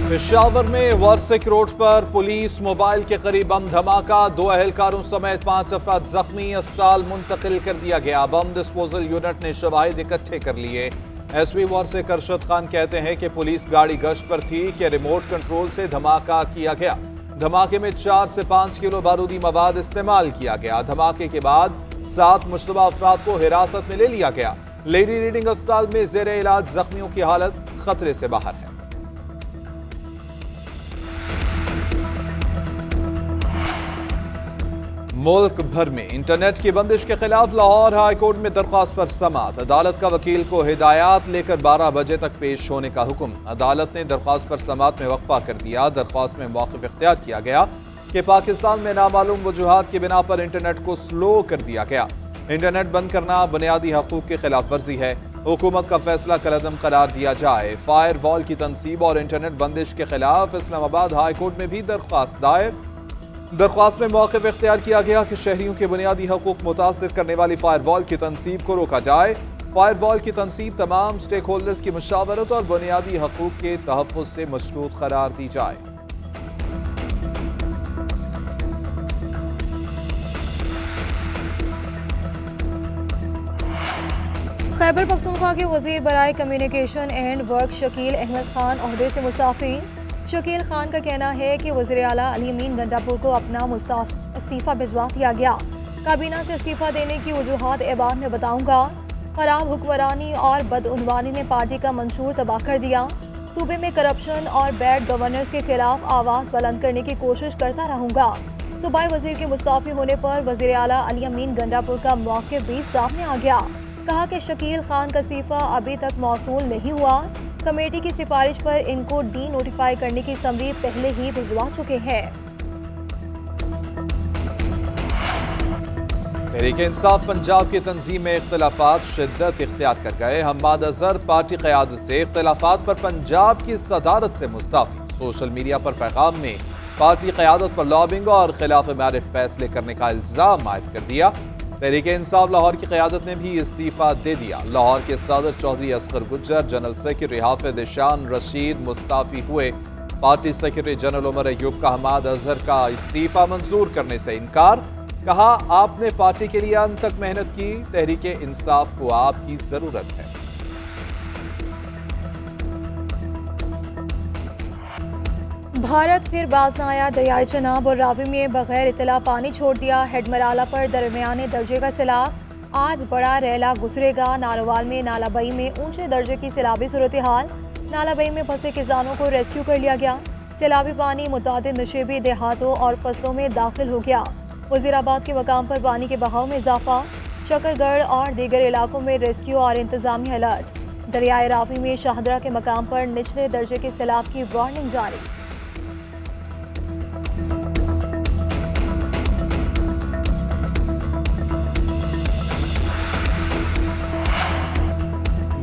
पेशावर में वारसिक रोड पर police mobile के करीब बम धमाका, 2 अहलकारों समेत 5 अफराद जख्मी, अस्पताल मुंतकिल कर दिया गया। बम डिस्पोजल यूनिट ने शवाहिद इकट्ठे कर लिए। एसपी वारसिक अरशद खान कहते हैं कि पुलिस गाड़ी गश्त पर थी कि रिमोट कंट्रोल से धमाका किया गया। धमाके में 4 से 5 किलो बारूदी मवाद इस्तेमाल किया गया। धमाके के बाद 7 मुश्तबा अफराद को हिरासत में ले लिया गया। लेडी रीडिंग अस्पताल में जेर इलाज जख्मियों की हालत खतरे से बाहर है। मुल्क भर में इंटरनेट की बंदिश के खिलाफ लाहौर हाई कोर्ट में दरख्वास्त पर समाअत। अदालत का वकील को हिदायत लेकर 12 बजे तक पेश होने का हुक्म। अदालत ने दरख्वास्त पर समाअत में वक्फा कर दिया। दरख्वास्त में मौक़िफ़ इख्तियार किया गया कि पाकिस्तान में नामालूम वजूहात की बिना पर इंटरनेट को स्लो कर दिया गया। इंटरनेट बंद करना बुनियादी हकूक़ की खिलाफ वर्जी है। हुकूमत का फैसला कलअदम करार दिया जाए। फायर वॉल की तनसीब और इंटरनेट बंदिश के खिलाफ इस्लामाबाद हाई कोर्ट में भी दरख्वास्त दायर। दरख्वास्त में मौक़िफ़ इख्तियार किया गया कि शहरियों के बुनियादी हकूक़ मुतासिर करने वाली फायर वॉल की तनसीब को रोका जाए। फायर वॉल की तनसीब तमाम स्टेक होल्डर्स की मुशावरत और बुनियादी हकूक़ के तहफ़्फ़ुज़ से मशरूत करार दी जाए। खैबर पख्तूनख्वा के वज़ीर बराए communication and work Shakeel Ahmed Khan ओहदे से मुस्ताफ़ी। शकील खान का कहना है कि वज़ीर आला अली अमीन गंडापुर को अपना इस्तीफ़ा भिजवा दिया गया। काबीना से इस्तीफ़ा देने की वजूहात ऐवान में बताऊंगा। खराब हुक्मरानी और बदउनवानी ने पार्टी का मंशूर तबाह कर दिया। सूबे में करप्शन और बैड गवर्नेंस के खिलाफ आवाज़ बुलंद करने की कोशिश करता रहूंगा। सूबाई वज़ीर के मुस्ताफ़ी होने पर वज़ीर आला अली अमीन गंडापुर का मौक़िफ़ भी सामने आ गया। कहा कि शकील खान का इस्तीफ़ा अभी तक मौसूल नहीं हुआ। कमेटी की सिफारिश पर इनको डी नोटिफाई करने की समरी पहले ही भिजवा चुके हैं। तहरीक इंसाफ पंजाब की तंजीम में इख्तिलाफात शिद्दत इख्तियार कर गए। हम्माद अजहर पार्टी क़यादत से इख्तिलाफात पर पंजाब की सदारत से मुस्ताफ़ी। सोशल मीडिया पर पैगाम में पार्टी क़यादत पर लॉबिंग और खिलाफ मारिफ फैसले करने का इल्ज़ाम आयद कर दिया। तहरीक इंसाफ लाहौर की क़यादत ने भी इस्तीफ़ा दे दिया। लाहौर के सदर चौधरी असगर गुज्जर, जनरल सेक्रेटरी हाफिज शान रशीद मुस्ताफ़ी हुए। Party secretary general Umar Ayub का हम्माद अजहर का इस्तीफ़ा मंजूर करने से इनकार। कहा, आपने पार्टी के लिए अंत तक मेहनत की, तहरीक इंसाफ को आपकी ज़रूरत है। भारत फिर बाज न आया। दरियाए चनाब और रावी में बगैर इतला पानी छोड़ दिया। हेडमराला पर दरमियाने दर्जे का सैलाब। आज बड़ा रैला गुजरेगा। नालोवाल में नालाबई में ऊंचे दर्जे की सैलाबी सूरत हाल। नालाबई में फंसे किसानों को रेस्क्यू कर लिया गया। सैलाबी पानी मुतादिद नशेबी देहातों और फसलों में दाखिल हो गया। वजीराबाद के मकाम पर पानी के बहाव में इजाफा। शकरगढ़ और दीगर इलाकों में रेस्क्यू और इंतजामी अलर्ट। दरियाए रावी में शाहदरा के मकाम पर निचले दर्जे के सैलाब की वार्निंग जारी।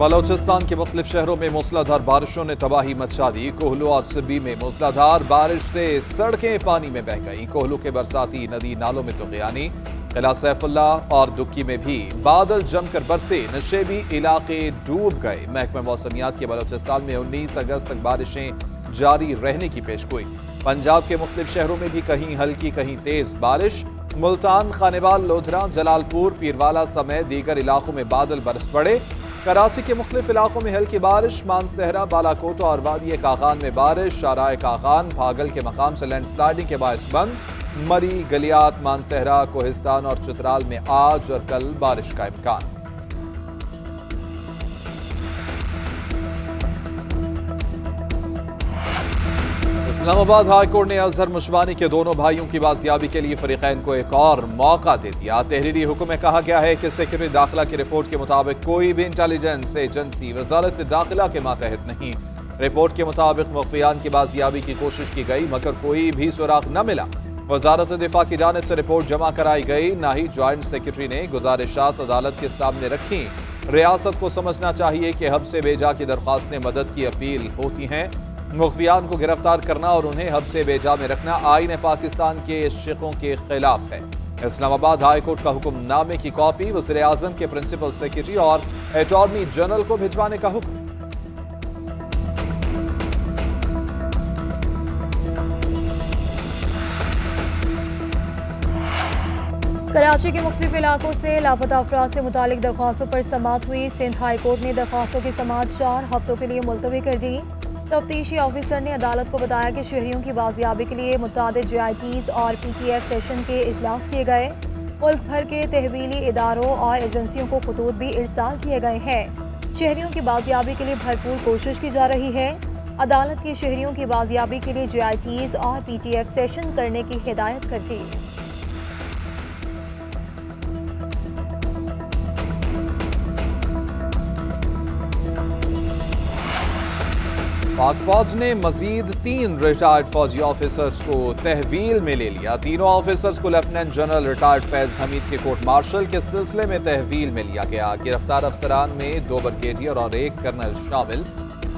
बलोचिस्तान के मुख्तलिफ शहरों में मूसलाधार बारिशों ने तबाही मचा दी। कोहलू और सिब्बी में मूसलाधार बारिश से सड़कें पानी में बह गईं। कोहलू के बरसाती नदी नालों में तुग़यानी। किला सैफुल्ला और दुक्की में भी बादल जमकर बरसे, नशेबी इलाके डूब गए। महकमा मौसमियात के बलोचिस्तान में 19 अगस्त तक बारिशें जारी रहने की पेशगोई। पंजाब के मुख्तलिफ शहरों में भी कहीं हल्की कहीं तेज बारिश। मुल्तान, खानेवाल, लोधरा, जलालपुर, पीरवाला समेत दीगर इलाकों में बादल बरस पड़े। कराची के मुख्तलिफ इलाकों में हल्की बारिश। मानसहरा, बालाकोट और वादी कागान में बारिश। शाराए कागान भागल के मकाम से लैंडस्लाइडिंग के बायस बंद। मरी, गलियात, मानसहरा, कोहिस्तान और चित्राल में आज और कल बारिश का इम्कान। इस्लामाबाद हाई कोर्ट ने अजहर मुशवानी के दोनों भाइयों की बाजियाबी के लिए फरीकैन को एक और मौका दे दिया। तहरीरी हुक्म में कहा गया है कि सेक्रेटरी दाखिला की रिपोर्ट के मुताबिक कोई भी इंटेलिजेंस एजेंसी वजारत दाखिला के मातहत नहीं। रिपोर्ट के मुताबिक मुख्फियान की बाजियाबी की कोशिश की गई मगर कोई भी सुराग न मिला। वजारत दिफा की जानिब से रिपोर्ट जमा कराई गई। ना ही ज्वाइंट सेक्रेटरी ने गुजारिशात अदालत के सामने रखी। रियासत को समझना चाहिए कि हब से बेजा की दरख्वास्तें मदद की अपील होती हैं। मुख्फियान को गिरफ्तार करना और उन्हें हब से बेजा में रखना आईन पाकिस्तान के शिकों के खिलाफ है। इस्लामाबाद हाई कोर्ट का हुक्मनामे की कॉपी वज़ीर आज़म के प्रिंसिपल सेक्रेटरी और अटॉर्नी जनरल को भिजवाने का हुक्म। कराची के मुख्तलिफ इलाकों से लापता अफराद से मुतालिक दरख्वास्तों पर समाअत हुई। सिंध हाई कोर्ट ने दरख्वास्तों की समाअत 4 हफ्तों के लिए मुलतवी कर दी। तफ्तीशी ऑफिसर ने अदालत को बताया कि शहरियों की बाजियाबी के लिए मुतादिद JITs और PTF सेशन के इजलास किए गए। मुल्क भर के तहवीली इदारों और एजेंसियों को खतूत भी इरसाल किए गए हैं। शहरियों की बाजियाबी के लिए भरपूर कोशिश की जा रही है। अदालत की शहरियों की बाजियाबी के लिए JITs और PTF सेशन करने की हिदायत कर दी। पाक फौज ने मजीद 3 रिटायर्ड फौजी ऑफिसर्स को तहवील में ले लिया। तीनों ऑफिसर्स को lieutenant general retired Faiz Hamid के कोर्ट मार्शल के सिलसिले में तहवील में लिया गया। गिरफ्तार अफसरान में 2 ब्रिगेडियर और 1 कर्नल शामिल।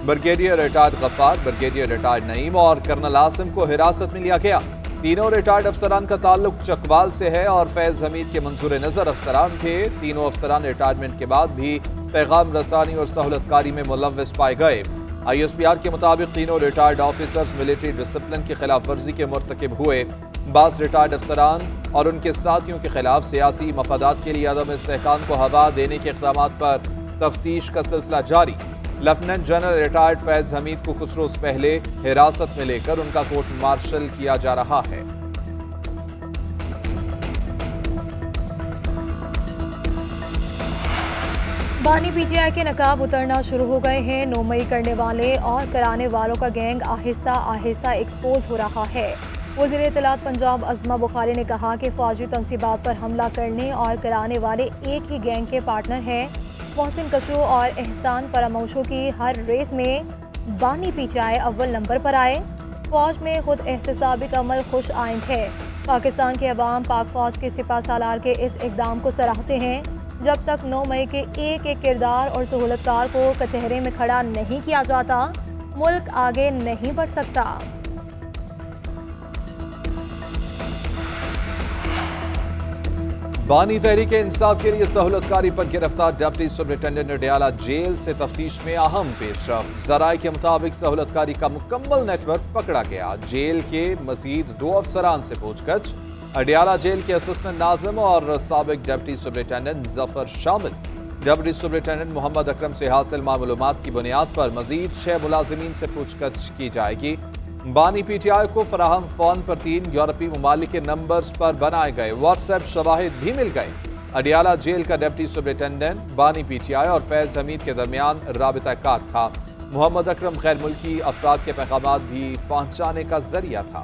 Brigadier retired Ghaffar, brigadier retired Naeem और कर्नल आसिम को हिरासत में लिया गया। तीनों रिटायर्ड अफसरान का ताल्लुक चकवाल से है और फैज हमीद के मंजूर नजर अफसरान थे। तीनों अफसरान रिटायरमेंट के बाद भी पैगाम रसानी और सहूलतकारी में मुलव्वस पाए गए। ISPR के मुताबिक तीनों रिटायर्ड ऑफिसर्स मिलिट्री डिसिप्लिन की खिलाफ वर्जी के मुर्तकिब हुए। बास रिटायर्ड अफसरान और उनके साथियों के खिलाफ सियासी मफादात के लिए अदम इस्तेहकाम को हवा देने के इक़दाम पर तफ्तीश का सिलसिला जारी। Lieutenant general retired Faiz Hamid को कुछ रोज पहले हिरासत में लेकर उनका कोर्ट मार्शल किया जा रहा है। बानी PTI के नकाब उतरना शुरू हो गए हैं। 9 मई करने वाले और कराने वालों का गैंग आहिस्ता आहिस्ता एक्सपोज हो रहा है। वज़ीर इत्तलात पंजाब अज़मा बुखारी ने कहा कि फौजी तनसीबात पर हमला करने और कराने वाले एक ही गैंग के पार्टनर हैं। मोहसिन कशो और एहसान फरामोशों की हर रेस में बानी PTI अव्वल नंबर पर आए। फौज में खुद एहतसाबी का अमल खुश आइंद है। पाकिस्तान के अवाम पाक फौज के सिपा सालार के इस इक़दाम को सराहते हैं। जब तक 9 मई के एक एक किरदार और सहूलतकार को कचहरे में खड़ा नहीं किया जाता, मुल्क आगे नहीं बढ़ सकता। बानी तहरीक इंसाफ के लिए सहूलतकारी पर गिरफ्तार डिप्टी सुपरिटेंडेंट अडियाला जेल से तफ्तीश में अहम पेशरफ। जराये के मुताबिक सहूलतकारी का मुकम्मल नेटवर्क पकड़ा गया। जेल के मजीद 2 अफसरान से पूछताछ। अडियाला जेल के असिस्टेंट नाज़िम और साबिक डिप्टी सुपरिटेंडेंट जफर शामिल। डिप्टी सुपरिटेंडेंट मोहम्मद अकरम से हासिल मालूमात की बुनियाद पर मजीद 6 मुलाजिमीन से पूछताछ की जाएगी। बानी PTI को फराहम फोन पर 3 यूरोपीय ममालिक के नंबर्स पर बनाए गए व्हाट्सएप शवाहिद भी मिल गए। अडियाला जेल का डिप्टी सुपरिटेंडेंट बानी PTI और फैज हमीद के दरमियान राबिता कार था। मोहम्मद अकरम गैर मुल्की अफराद के पैगाम भी पहुंचाने का जरिया था।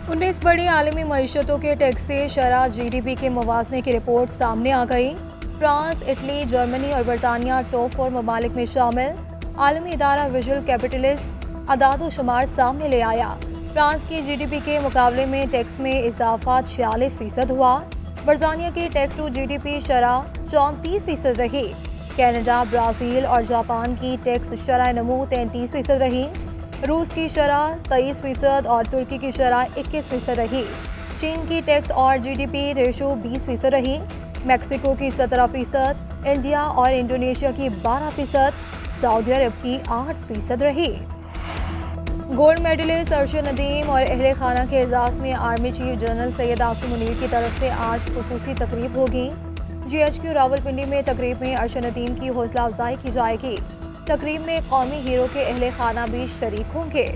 19 बड़ी आलमी मईशतों के टैक्स से शरह GDP के मुवाज़ने की रिपोर्ट सामने आ गई। फ्रांस, इटली, जर्मनी और बरतानिया टॉप 4 ममालिक में शामिल। आलमी इदारा विजुअल कैपिटलिस्ट अदाद शुमार सामने ले आया। फ्रांस की GDP के मुकाबले में टैक्स में इजाफा 46% हुआ। बरतानिया की टैक्स टू GDP शरह 34% रही। कनाडा, ब्राज़ील और जापान की टैक्स शरह नमू 33% रही। रूस की शरह 23% और तुर्की की शरह 21% रही। चीन की टैक्स और GDP रेशो 20% रही। मैक्सिको की 17%, इंडिया और इंडोनेशिया की 12%, सऊदी अरब की 8% रही। गोल्ड मेडलिस्ट अरशद नदीम और अहले खाना के एजाज़ में army chief general Syed Asim Munir की तरफ से आज खुसूसी तकरीब होगी। GHQ रावलपिंडी में तकरीब में अरशद नदीम की हौसला अफजाई की जाएगी। तकरीब में कौमी हीरो के अहले खाना भी शरीक होंगे।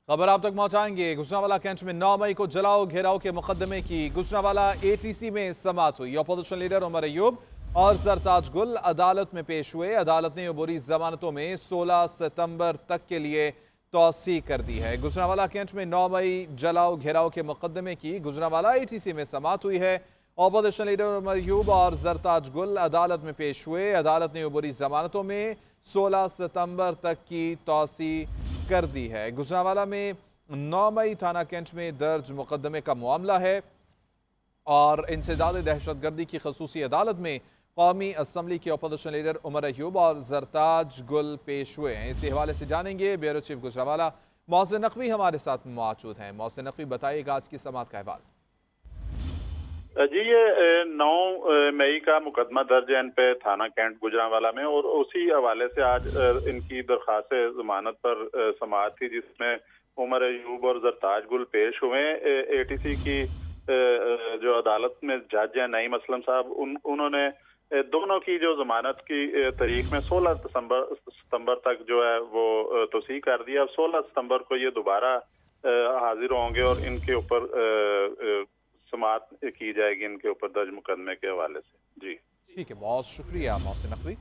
खबर आप तक पहुंचाएंगे। गुजरांवाला कैंट में 9 मई को जलाओ घेराव के मुकदमे की गुजरांवाला ATC में समाअत हुई। अपोजिशन लीडर उमर अयूब और जरताज गुल अदालत में पेश हुए। अदालत ने अबूरी जमानतों में 16 सितंबर तक के लिए तौसी कर दी है। गुजरांवाला कैंट में 9 मई जलाओ घेराव के मुकदमे की गुजरांवाला ATC में समाअत हुई है। अपोजिशन लीडर उमर अयूब और जरताज गुल अदालत में पेश हुए। अदालत ने अबूरी जमानतों में 16 सितंबर तक की तौसी कर दी है। गुजरांवाला में 9 मई थाना कैंट में दर्ज मुकदमे का मामला है और इंसदाद दहशतगर्दी की खसूसी अदालत में कौमी असम्बली के अपोजिशन लीडर उमर अयूब और जरताज गुल पेश हुए हैं। इसी हवाले से जानेंगे ब्यूरो चीफ गुजरांवाला मोहसिन नकवी हमारे साथ मौजूद हैं। मोहसिन नकवी, बताइएगा आज की समाअत का अहवाल। जी ये 9 मई का मुकदमा दर्ज है इन पे थाना कैंट गुजरांवाला में, और उसी हवाले से आज इनकी दरख्वास्त जमानत पर समाअत थी, जिसमें उमर अयूब और जरताज गुल पेश हुए। एटीसी की जो अदालत में जज हैं नईम असलम साहब, उन्होंने दोनों की जो जमानत की तारीख में 16 सितंबर तक जो है वो तोसी कर दिया। अब 16 सितंबर को ये दोबारा हाजिर होंगे और इनके ऊपर समाअत की जाएगी, इनके ऊपर दर्ज मुकदमे के हवाले से। जी ठीक है, बहुत शुक्रिया मोहसिन नकवी।